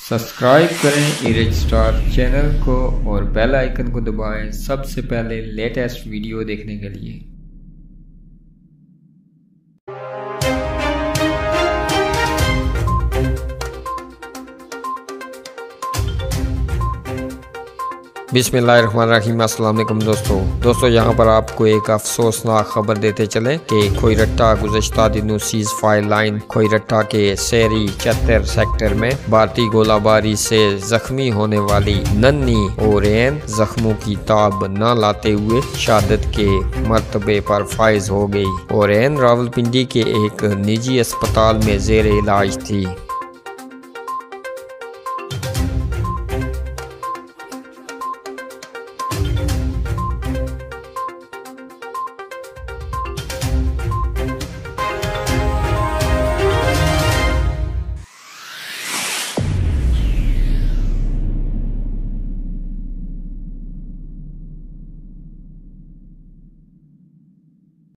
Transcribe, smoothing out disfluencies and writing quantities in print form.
Subscribe करें erase star channel को और बेल आइकन को दबाएं सबसे पहले लेटेस्ट वीडियो देखने के लिए। बिस्मिल्लाहिर्रहमानिर्रहीम। अस्सलाम वालेकुम दोस्तों यहाँ पर आपको एक अफसोसनाक खबर देते चले कि खोईरट्टा गुज़श्ता दिनों सीज़ फायर लाइन खोईरट्टा के शहरी चतर सेक्टर में भारतीय गोलाबारी से जख्मी होने वाली नन्ही ओरैन जख्मों की ताब न लाते हुए शहादत के मर्तबे पर फाइज हो गई। ओरैन रावलपिंडी के एक निजी अस्पताल में जेर इलाज थी।